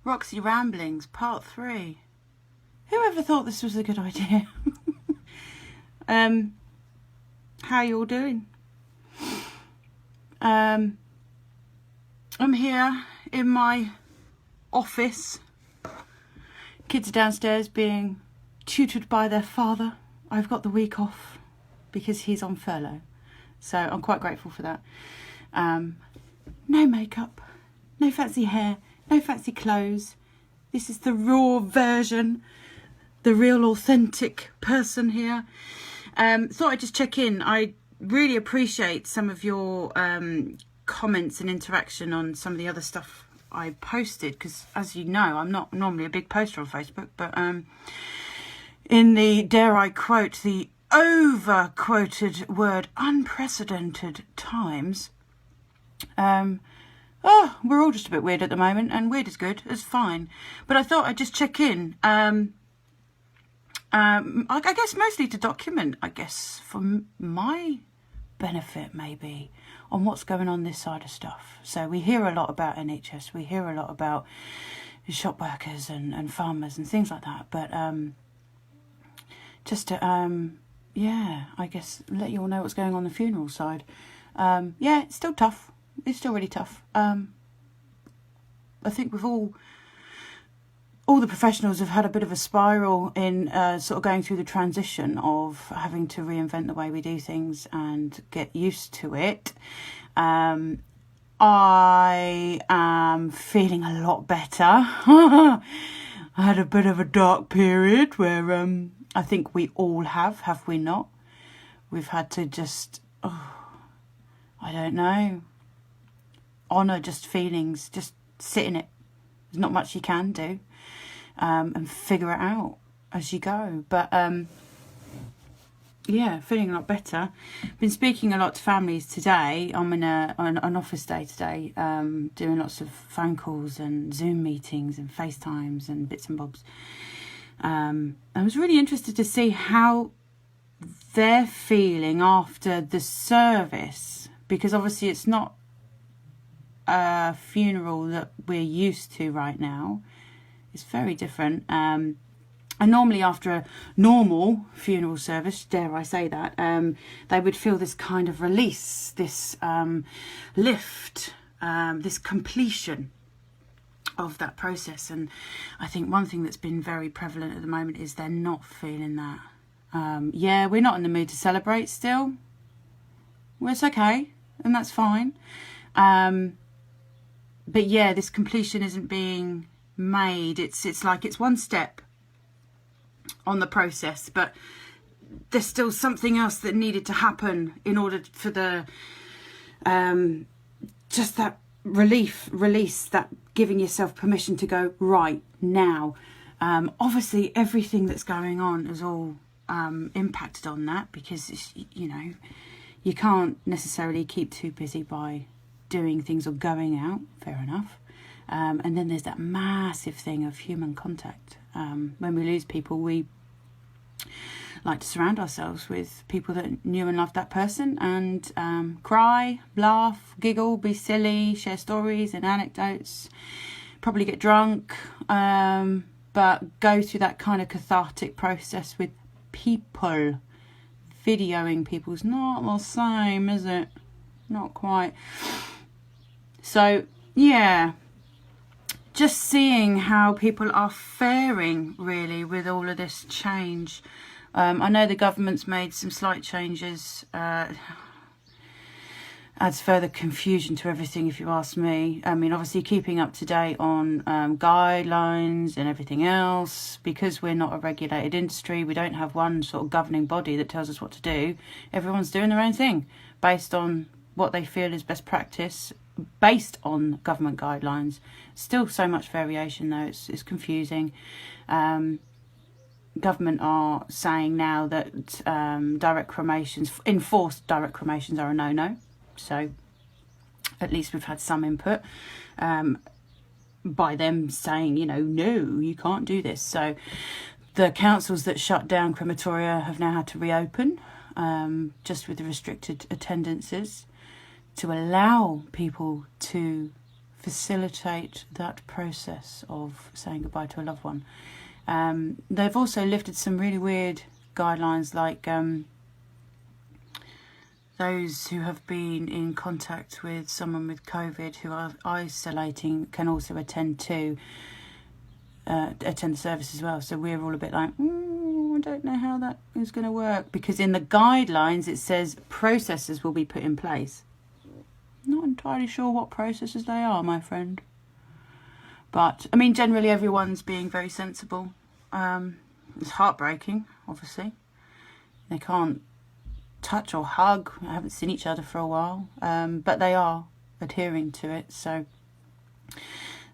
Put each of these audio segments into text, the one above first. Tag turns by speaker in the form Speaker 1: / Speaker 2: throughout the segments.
Speaker 1: Roxy Ramblings, part 3. Whoever thought this was a good idea? How you all doing? I'm here in my office. Kids are downstairs being tutored by their father. I've got the week off because he's on furlough. So I'm quite grateful for that. No makeup, no fancy hair, no fancy clothes. This is the raw version, the real authentic person here. Thought I'd just check in. I really appreciate some of your comments and interaction on some of the other stuff I posted, because as you know, I'm not normally a big poster on Facebook, but in the, dare I quote, the over-quoted word unprecedented times, we're all just a bit weird at the moment, and weird is good, it's fine. But I thought I'd just check in, I guess mostly to document, I guess, for my benefit maybe, on what's going on this side of stuff. So we hear a lot about NHS, we hear a lot about shop workers and farmers and things like that, but just to, yeah, I guess let you all know what's going on the funeral side. Yeah, it's still tough. It's still really tough. I think we've all the professionals have had a bit of a spiral in sort of going through the transition of having to reinvent the way we do things and get used to it. I am feeling a lot better. I had a bit of a dark period where I think we all have we not? We've had to just, I don't know, honour just feelings, just sit in it. There's not much you can do. And figure it out as you go. But yeah, feeling a lot better. Been speaking a lot to families today. I'm in an office day today, doing lots of phone calls and Zoom meetings and FaceTimes and bits and bobs. I was really interested to see how they're feeling after the service, because obviously it's not a funeral that we're used to right now. It's very different. And normally after a normal funeral service, dare I say that, they would feel this kind of release, this lift, this completion of that process. And I think one thing that's been very prevalent at the moment is they're not feeling that. Yeah, we're not in the mood to celebrate still. Well, it's okay, and that's fine. But yeah, this completion isn't being made. It's like it's one step on the process, but there's still something else that needed to happen in order for the just that release, that giving yourself permission to go right now. Obviously everything that's going on has all impacted on that, because it's, you know, you can't necessarily keep too busy by doing things or going out, fair enough. And then there's that massive thing of human contact. When we lose people, we like to surround ourselves with people that knew and loved that person, and cry, laugh, giggle, be silly, share stories and anecdotes, probably get drunk, but go through that kind of cathartic process with people. Videoing people's not the same, is it? Not quite. So, yeah, just seeing how people are faring, really, with all of this change. I know the government's made some slight changes. Adds further confusion to everything, if you ask me. I mean, obviously keeping up to date on guidelines and everything else. Because we're not a regulated industry, we don't have one sort of governing body that tells us what to do. Everyone's doing their own thing based on what they feel is best practice, based on government guidelines. Still so much variation though, it's confusing. Government are saying now that direct cremations, enforced direct cremations, are a no-no. So at least we've had some input by them saying, you know, no, you can't do this. So the councils that shut down crematoria have now had to reopen, just with the restricted attendances, to allow people to facilitate that process of saying goodbye to a loved one. They've also lifted some really weird guidelines, like those who have been in contact with someone with COVID who are isolating can also attend the service as well. So we're all a bit like, I don't know how that is going to work, because in the guidelines it says processes will be put in place. Not entirely sure what processes they are, my friend. But, I mean, generally everyone's being very sensible. It's heartbreaking, obviously. They can't touch or hug. I haven't seen each other for a while. But they are adhering to it. So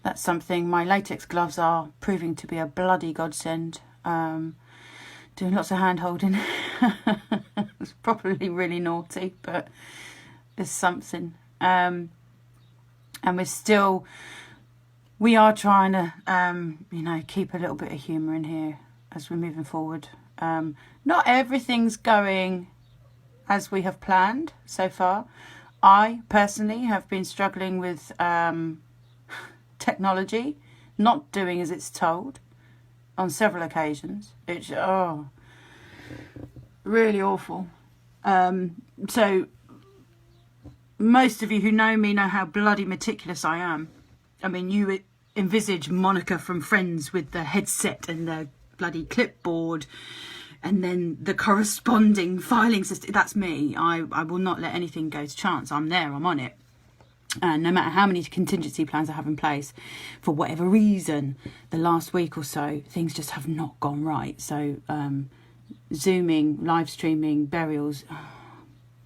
Speaker 1: that's something. My latex gloves are proving to be a bloody godsend. Doing lots of hand-holding. It's probably really naughty, but there's something. And we are trying to, keep a little bit of humour in here as we're moving forward. Not everything's going as we have planned so far. I personally have been struggling with technology, not doing as it's told on several occasions. It's really awful. So most of you who know me know how bloody meticulous I am. I mean, you envisage Monica from Friends with the headset and the bloody clipboard and then the corresponding filing system. That's me. I will not let anything go to chance. I'm there, I'm on it. And no matter how many contingency plans I have in place, for whatever reason, the last week or so, things just have not gone right. So Zooming, live streaming, burials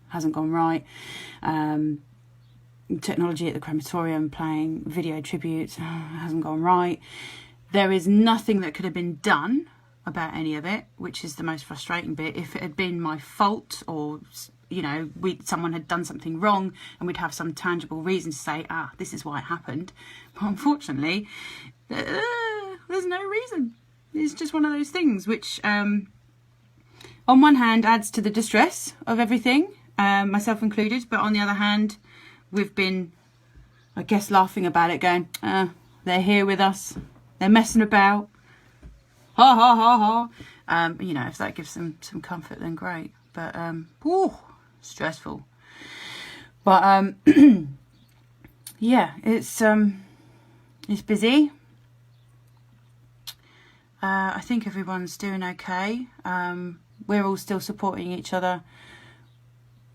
Speaker 1: hasn't gone right. Technology at the crematorium, playing video tributes, hasn't gone right. There is nothing that could have been done about any of it, which is the most frustrating bit. If it had been my fault, or someone had done something wrong, and we'd have some tangible reason to say, this is why it happened. But unfortunately, there's no reason. It's just one of those things which, on one hand, adds to the distress of everything, myself included, but on the other hand, we've been, I guess, laughing about it, going, they're here with us, they're messing about, ha ha ha ha. If that gives them some comfort, then great. But stressful. But yeah, it's busy. I think everyone's doing okay. We're all still supporting each other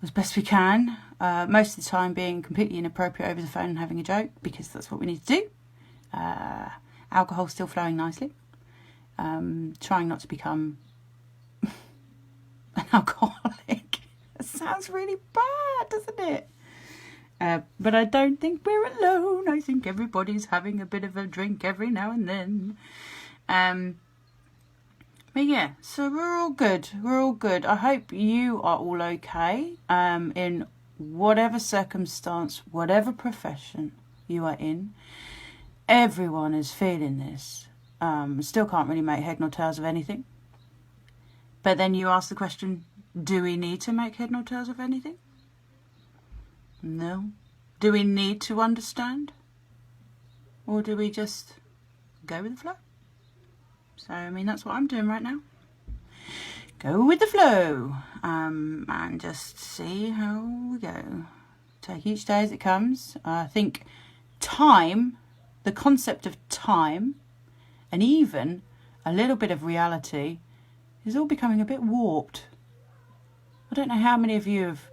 Speaker 1: as best we can. Most of the time being completely inappropriate over the phone and having a joke, because that's what we need to do. Alcohol's still flowing nicely. Trying not to become an alcoholic. It sounds really bad, doesn't it? But I don't think we're alone. I think everybody's having a bit of a drink every now and then. But yeah, so we're all good. We're all good. I hope you are all okay. In whatever circumstance, whatever profession you are in, everyone is feeling this. Still can't really make head nor tails of anything. But then you ask the question, do we need to make head nor tails of anything? No. Do we need to understand? Or do we just go with the flow? So, I mean, that's what I'm doing right now. Go with the flow. And just see how we go. Take each day as it comes. I think time, the concept of time, and even a little bit of reality, is all becoming a bit warped. I don't know how many of you have,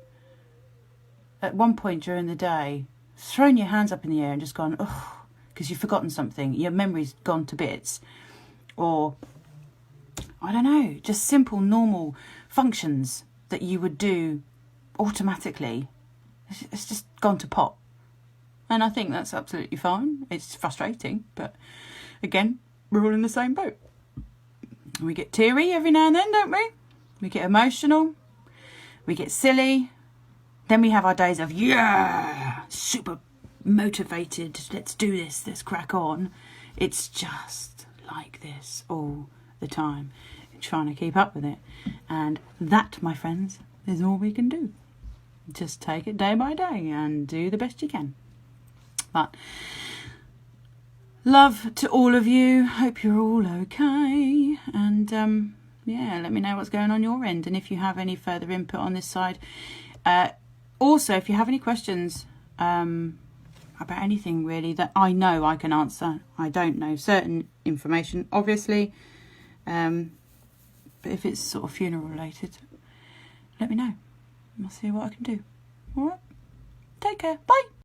Speaker 1: at one point during the day, thrown your hands up in the air and just gone, oh, because you've forgotten something. Your memory's gone to bits. Or, I don't know, just simple, normal functions that you would do automatically. It's just gone to pot. And I think that's absolutely fine. It's frustrating, but again, we're all in the same boat. We get teary every now and then, don't we? We get emotional. We get silly. Then we have our days of, yeah, super motivated. Let's do this. Let's crack on. It's just like this all the time. Trying to keep up with it. And that, my friends, is all we can do. Just take it day by day and do the best you can. But love to all of you. Hope you're all okay. And yeah, let me know what's going on your end. And if you have any further input on this side. Also, if you have any questions about anything really that I know I can answer. I don't know certain information, obviously. But if it's sort of funeral related, let me know. I'll see what I can do. All right. Take care. Bye.